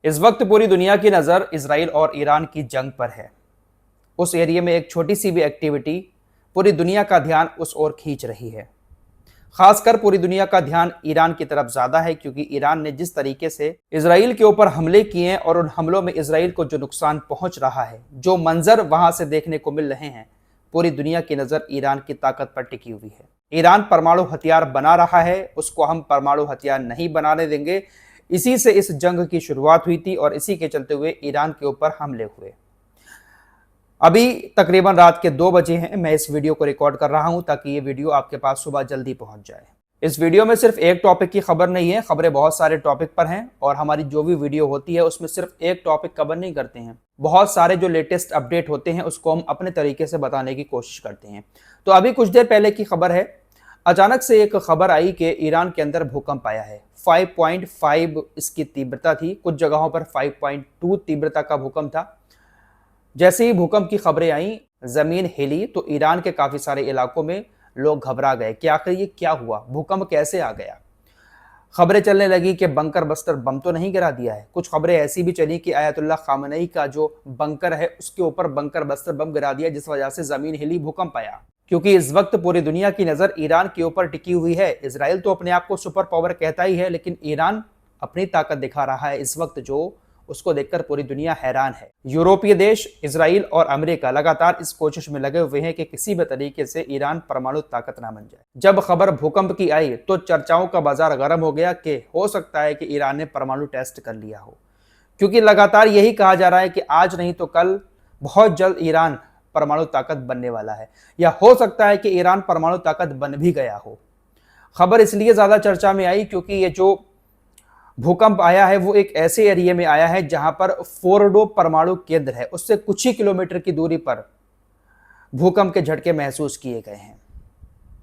इस वक्त पूरी दुनिया की नज़र इजराइल और ईरान की जंग पर है। उस एरिया में एक छोटी सी भी एक्टिविटी पूरी दुनिया का ध्यान उस ओर खींच रही है। खासकर पूरी दुनिया का ध्यान ईरान की तरफ ज़्यादा है, क्योंकि ईरान ने जिस तरीके से इजराइल के ऊपर हमले किए हैं और उन हमलों में इजराइल को जो नुकसान पहुंच रहा है, जो मंजर वहां से देखने को मिल रहे हैं, पूरी दुनिया की नज़र ईरान की ताकत पर टिकी हुई है। ईरान परमाणु हथियार बना रहा है, उसको हम परमाणु हथियार नहीं बनाने देंगे। इसी से इस जंग की शुरुआत हुई थी और इसी के चलते हुए ईरान के ऊपर हमले हुए। अभी तकरीबन रात के 2 बजे हैं। मैं इस वीडियो को रिकॉर्ड कर रहा हूं ताकि ये वीडियो आपके पास सुबह जल्दी पहुंच जाए। इस वीडियो में सिर्फ एक टॉपिक की खबर नहीं है, खबरें बहुत सारे टॉपिक पर हैं और हमारी जो भी वीडियो होती है उसमें सिर्फ एक टॉपिक कवर नहीं करते हैं। बहुत सारे जो लेटेस्ट अपडेट होते हैं उसको हम अपने तरीके से बताने की कोशिश करते हैं। तो अभी कुछ देर पहले की खबर है, अचानक से एक खबर आई कि ईरान के अंदर भूकंप आया है। 5.5 इसकी तीव्रता थी, कुछ जगहों पर 5.2 तीव्रता का भूकंप था। जैसे ही भूकंप की खबरें आई, जमीन हिली तो ईरान के काफी सारे इलाकों में लोग घबरा गए कि आखिर ये क्या हुआ, भूकंप कैसे आ गया। खबरें चलने लगी कि बंकर बस्तर बम तो नहीं गिरा दिया है। कुछ खबरें ऐसी भी चली कि आयतुल्लाह खामनेई का जो बंकर है उसके ऊपर बंकर बस्तर बम गिरा दिया, जिस वजह से जमीन हिली, भूकंप आया। क्योंकि इस वक्त पूरी दुनिया की नजर ईरान के ऊपर टिकी हुई है। इजराइल तो अपने आप को सुपर पावर कहता ही है, लेकिन ईरान अपनी ताकत दिखा रहा है इस वक्त, जो उसको देखकर पूरी दुनिया हैरान है। यूरोपीय देश, इजराइल और अमेरिका लगातार इस कोशिश में लगे हुए हैं कि किसी भी तरीके से ईरान परमाणु ताकत ना बन जाए। जब खबर भूकंप की आई तो चर्चाओं का बाजार गर्म हो गया कि हो सकता है कि ईरान ने परमाणु टेस्ट कर लिया हो, क्योंकि लगातार यही कहा जा रहा है कि आज नहीं तो कल बहुत जल्द ईरान परमाणु ताकत बनने वाला है, या हो सकता है कि ईरान परमाणु ताकत बन भी गया हो। खबर इसलिए ज्यादा चर्चा में आई क्योंकि ये जो भूकंप आया है वो एक ऐसे एरिया में आया है जहां पर फोर्डो परमाणु केंद्र है, उससे कुछ ही किलोमीटर की दूरी पर भूकंप के झटके महसूस किए गए हैं।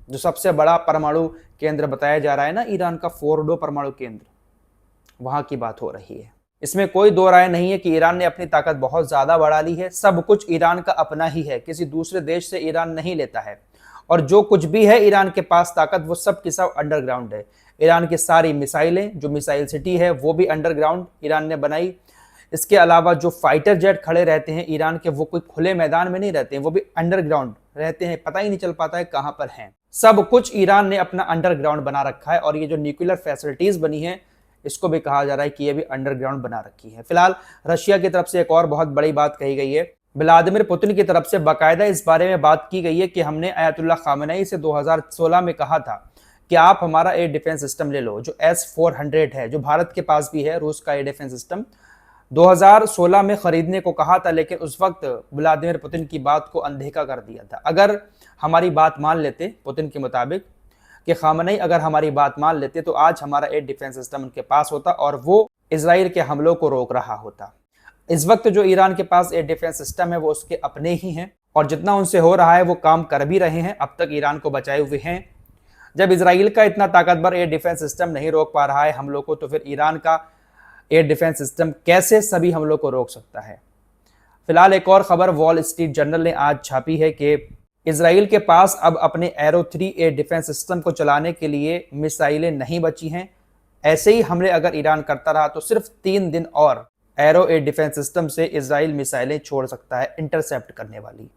जो सबसे बड़ा परमाणु केंद्र बताया जा रहा है ना, ईरान का फोर्डो परमाणु केंद्र, वहां की बात हो रही है। इसमें कोई दो राय नहीं है कि ईरान ने अपनी ताकत बहुत ज्यादा बढ़ा ली है। सब कुछ ईरान का अपना ही है, किसी दूसरे देश से ईरान नहीं लेता है। और जो कुछ भी है ईरान के पास ताकत, वो सब की सब अंडरग्राउंड है। ईरान की सारी मिसाइलें, जो मिसाइल सिटी है वो भी अंडरग्राउंड ईरान ने बनाई। इसके अलावा जो फाइटर जेट खड़े रहते हैं ईरान के, वो कोई खुले मैदान में नहीं रहते हैं, वो भी अंडरग्राउंड रहते हैं, पता ही नहीं चल पाता है कहां पर हैं। सब कुछ ईरान ने अपना अंडरग्राउंड बना रखा है। और ये जो न्यूक्लियर फैसिलिटीज बनी है, इसको भी कहा जा रहा है कि ये भी अंडरग्राउंड बना रखी है। फिलहाल रशिया की तरफ से एक और बहुत बड़ी बात कही गई है। व्लादिमीर पुतिन की तरफ से बाकायदा इस बारे में बात की गई है कि हमने आयतुल्लाह खामेनेई से 2016 में कहा था कि आप हमारा एयर डिफेंस सिस्टम ले लो, जो S-400 है, जो भारत के पास भी है, रूस का एयर डिफेंस सिस्टम। 2016 में खरीदने को कहा था, लेकिन उस वक्त व्लादिमीर पुतिन की बात को अनदेखा कर दिया था। अगर हमारी बात मान लेते, पुतिन के मुताबिक कि खामेनेई अगर हमारी बात मान लेते, तो आज हमारा एयर डिफेंस सिस्टम उनके पास होता और वो इजराइल के हमलों को रोक रहा होता। इस वक्त जो ईरान के पास एयर डिफेंस सिस्टम है वो उसके अपने ही हैं, और जितना उनसे हो रहा है वो काम कर भी रहे हैं, अब तक ईरान को बचाए हुए हैं। जब इजराइल का इतना ताकतवर एयर डिफेंस सिस्टम नहीं रोक पा रहा है हमलों को, तो फिर ईरान का एयर डिफेंस सिस्टम कैसे सभी हमलों को रोक सकता है। फिलहाल एक और खबर वॉल स्ट्रीट जर्नल ने आज छापी है कि इजराइल के पास अब अपने एरो 3 एयर डिफेंस सिस्टम को चलाने के लिए मिसाइलें नहीं बची हैं। ऐसे ही हमले अगर ईरान करता रहा तो सिर्फ 3 दिन और एरो एयर डिफेंस सिस्टम से इजराइल मिसाइलें छोड़ सकता है, इंटरसेप्ट करने वाली।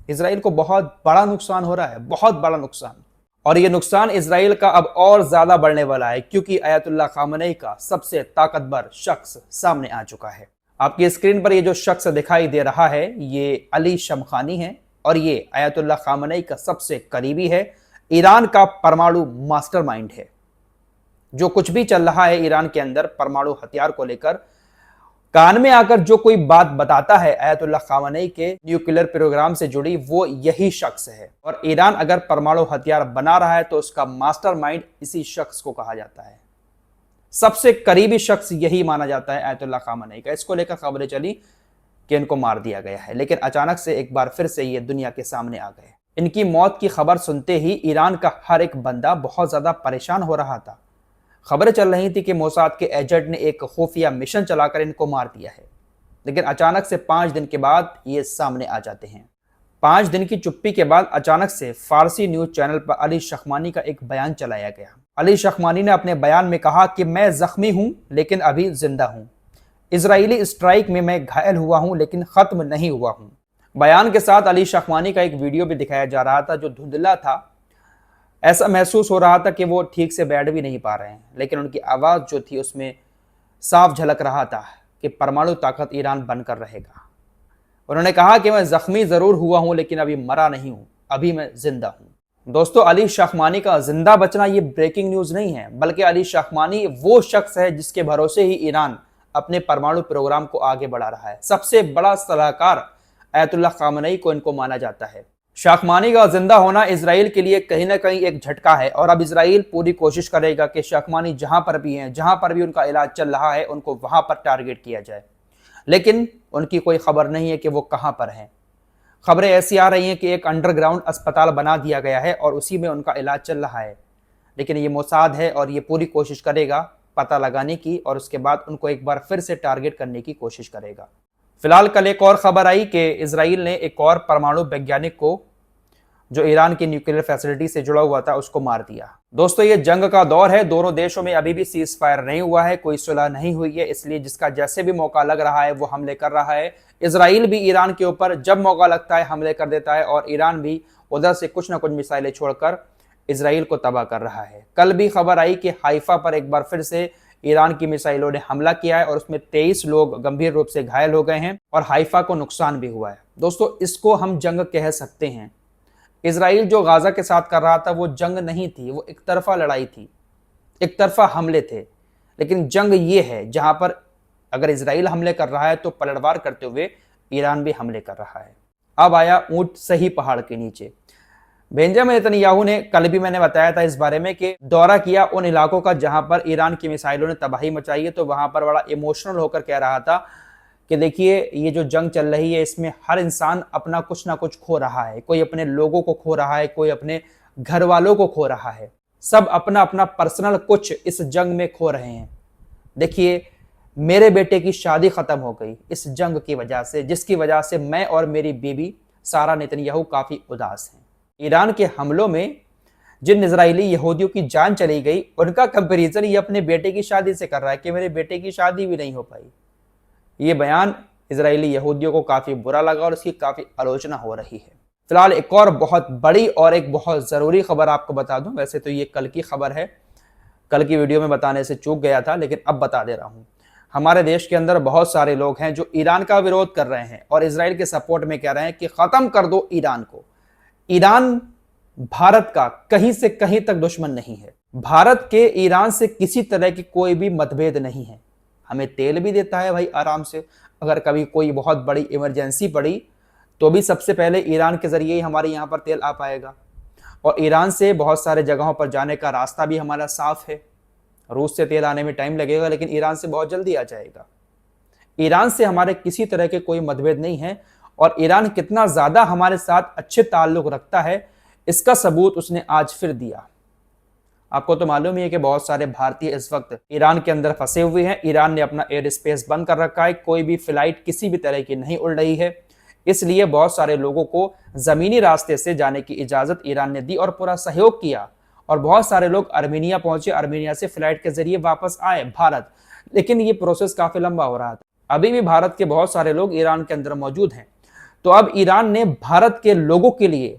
इजराइल को बहुत बड़ा नुकसान हो रहा है, बहुत बड़ा नुकसान। और ये नुकसान इजराइल का अब और ज्यादा बढ़ने वाला है, क्योंकि आयतुल्लाह खामेनेई का सबसे ताकतवर शख्स सामने आ चुका है। आपकी स्क्रीन पर ये जो शख्स दिखाई दे रहा है, ये अली शमखानी है, और ये आयतुल्लाह खामेनेई का सबसे करीबी है। ईरान का परमाणु मास्टरमाइंड है। जो कुछ भी चल रहा है ईरान के अंदर परमाणु हथियार को लेकर, कान में आकर जो कोई बात बताता है आयतुल्लाह खामेनेई के न्यूक्लियर प्रोग्राम से जुड़ी, वो यही शख्स है। और ईरान अगर परमाणु हथियार बना रहा है तो उसका मास्टरमाइंड इसी शख्स को कहा जाता है। सबसे करीबी शख्स यही माना जाता है आयतुल्लाह खामेनेई का। इसको लेकर खबरें चली कि इनको मार दिया गया है, लेकिन अचानक से एक बार फिर से ये दुनिया के सामने आ गए। इनकी मौत की खबर सुनते ही ईरान का हर एक बंदा बहुत ज्यादा परेशान हो रहा था। खबरें चल रही थी कि मोसाद के एजेंट ने एक खुफिया मिशन चलाकर इनको मार दिया है, लेकिन अचानक से 5 दिन के बाद ये सामने आ जाते हैं। 5 दिन की चुप्पी के बाद अचानक से फारसी न्यूज चैनल पर अली शखमानी का एक बयान चलाया गया। अली शखमानी ने अपने बयान में कहा कि मैं जख्मी हूं लेकिन अभी जिंदा हूं। इजरायली स्ट्राइक में मैं घायल हुआ हूं लेकिन खत्म नहीं हुआ हूं। बयान के साथ अली शखमानी का एक वीडियो भी दिखाया जा रहा था जो धुंधला था। ऐसा महसूस हो रहा था कि वो ठीक से बैठ भी नहीं पा रहे हैं, लेकिन उनकी आवाज़ जो थी उसमें साफ झलक रहा था कि परमाणु ताकत ईरान बनकर रहेगा। उन्होंने कहा कि मैं जख्मी ज़रूर हुआ हूं लेकिन अभी मरा नहीं हूं, अभी मैं जिंदा हूं। दोस्तों, अली शखमानी का जिंदा बचना ये ब्रेकिंग न्यूज़ नहीं है, बल्कि अली शखमानी वो शख्स है जिसके भरोसे ही ईरान अपने परमाणु प्रोग्राम को आगे बढ़ा रहा है। सबसे बड़ा सलाहकार आयतुल्लाह खामेनी को इनको माना जाता है। शखमानी का जिंदा होना इसराइल के लिए कहीं ना कहीं एक झटका है और अब इसराइल पूरी कोशिश करेगा कि शखमानी जहां पर भी हैं, जहां पर भी उनका इलाज चल रहा है, उनको वहां पर टारगेट किया जाए। लेकिन उनकी कोई खबर नहीं है कि वो कहां पर हैं। खबरें ऐसी आ रही हैं कि एक अंडरग्राउंड अस्पताल बना दिया गया है और उसी में उनका इलाज चल रहा है। लेकिन ये मोसाद है और ये पूरी कोशिश करेगा पता लगाने की और उसके बाद उनको एक बार फिर से टारगेट करने की कोशिश करेगा। फिलहाल कल एक और खबर आई कि इसराइल ने एक और परमाणु वैज्ञानिक को, जो ईरान की न्यूक्लियर फैसिलिटी से जुड़ा हुआ था, उसको मार दिया। दोस्तों, ये जंग का दौर है, दोनों देशों में अभी भी सीज फायर नहीं हुआ है, कोई सुलह नहीं हुई है, इसलिए जिसका जैसे भी मौका लग रहा है वो हमले कर रहा है। इसराइल भी ईरान के ऊपर जब मौका लगता है हमले कर देता है और ईरान भी उधर से कुछ ना कुछ मिसाइलें छोड़कर इसराइल को तबाह कर रहा है। कल भी खबर आई कि हाइफा पर एक बार फिर से ईरान की मिसाइलों ने हमला किया है और उसमें 23 लोग गंभीर रूप से घायल हो गए हैं और हाइफा को नुकसान भी हुआ है। दोस्तों, इसको हम जंग कह सकते हैं। इसराइल जो गाजा के साथ कर रहा था वो जंग नहीं थी, वो एक तरफा लड़ाई थी, एक तरफा हमले थे। लेकिन जंग ये है जहां पर अगर इसराइल हमले कर रहा है तो पलटवार करते हुए ईरान भी हमले कर रहा है। अब आया ऊंट सही पहाड़ के नीचे। बेंजामिन नेतन्याहू ने, कल भी मैंने बताया था इस बारे में, कि दौरा किया उन इलाकों का जहां पर ईरान की मिसाइलों ने तबाही मचाई है, तो वहां पर बड़ा इमोशनल होकर कह रहा था कि देखिए, ये जो जंग चल रही है इसमें हर इंसान अपना कुछ ना कुछ खो रहा है। कोई अपने लोगों को खो रहा है, कोई अपने घर वालों को खो रहा है, सब अपना अपना पर्सनल कुछ इस जंग में खो रहे हैं। देखिए, मेरे बेटे की शादी खत्म हो गई इस जंग की वजह से, जिसकी वजह से मैं और मेरी बीबी सारा नेतन्याहू काफी उदास हैं। ईरान के हमलों में जिन इजरायली यहूदियों की जान चली गई, उनका कंपैरिजन ये अपने बेटे की शादी से कर रहा है कि मेरे बेटे की शादी भी नहीं हो पाई। ये बयान इजरायली यहूदियों को काफी बुरा लगा और उसकी काफी आलोचना हो रही है। फिलहाल एक और बहुत बड़ी और एक बहुत जरूरी खबर आपको बता दूं। वैसे तो ये कल की खबर है, कल की वीडियो में बताने से चूक गया था, लेकिन अब बता दे रहा हूं। हमारे देश के अंदर बहुत सारे लोग हैं जो ईरान का विरोध कर रहे हैं और इसराइल के सपोर्ट में कह रहे हैं कि खत्म कर दो ईरान को। ईरान भारत का कहीं से कहीं तक दुश्मन नहीं है। भारत के ईरान से किसी तरह की कोई भी मतभेद नहीं है। हमें तेल भी देता है भाई आराम से। अगर कभी कोई बहुत बड़ी इमरजेंसी पड़ी तो भी सबसे पहले ईरान के जरिए ही हमारे यहाँ पर तेल आ पाएगा। और ईरान से बहुत सारे जगहों पर जाने का रास्ता भी हमारा साफ है। रूस से तेल आने में टाइम लगेगा, लेकिन ईरान से बहुत जल्दी आ जाएगा। ईरान से हमारे किसी तरह के कोई मतभेद नहीं है और ईरान कितना ज्यादा हमारे साथ अच्छे ताल्लुक रखता है, इसका सबूत उसने आज फिर दिया। आपको तो मालूम ही है कि बहुत सारे भारतीय इस वक्त ईरान के अंदर फंसे हुए हैं। ईरान ने अपना एयर स्पेस बंद कर रखा है, कोई भी फ्लाइट किसी भी तरह की नहीं उड़ रही है। इसलिए बहुत सारे लोगों को जमीनी रास्ते से जाने की इजाजत ईरान ने दी और पूरा सहयोग किया और बहुत सारे लोग आर्मेनिया पहुंचे, आर्मेनिया से फ्लाइट के जरिए वापस आए भारत। लेकिन ये प्रोसेस काफी लंबा हो रहा था। अभी भी भारत के बहुत सारे लोग ईरान के अंदर मौजूद हैं। तो अब ईरान ने भारत के लोगों के लिए,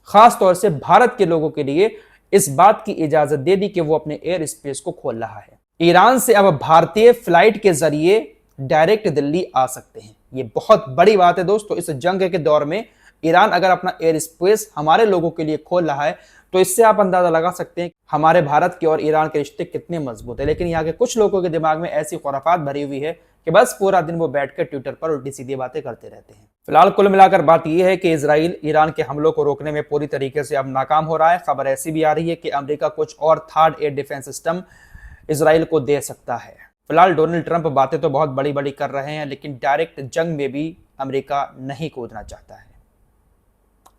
खास तौर से भारत के लोगों के लिए, इस बात की इजाजत दे दी कि वो अपने एयर स्पेस को खोल रहा है। ईरान से अब भारतीय फ्लाइट के जरिए डायरेक्ट दिल्ली आ सकते हैं। ये बहुत बड़ी बात है दोस्तों। इस जंग के दौर में ईरान अगर अपना एयर स्पेस हमारे लोगों के लिए खोल रहा है तो इससे आप अंदाजा लगा सकते हैं हमारे भारत के और ईरान के रिश्ते कितने मजबूत है। लेकिन यहाँ के कुछ लोगों के दिमाग में ऐसी खुराफात भरी हुई है कि बस पूरा दिन वो बैठकर ट्विटर पर उल्टी सीधी बातें करते रहते हैं। फिलहाल कुल मिलाकर बात यह है कि इजराइल ईरान के हमलों को रोकने में पूरी तरीके से अब नाकाम हो रहा है। खबर ऐसी भी आ रही है कि अमेरिका कुछ और third air defence system Israel को दे सकता है। फिलहाल डोनाल्ड ट्रंप बातें तो बहुत बड़ी बड़ी कर रहे हैं, लेकिन डायरेक्ट जंग में भी अमेरिका नहीं कूदना चाहता है।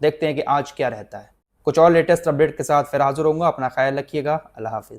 देखते हैं कि आज क्या रहता है। कुछ और लेटेस्ट अपडेट के साथ फिर हाजिर होऊंगा। अपना ख्याल रखिएगा। अल्लाह हाफिज।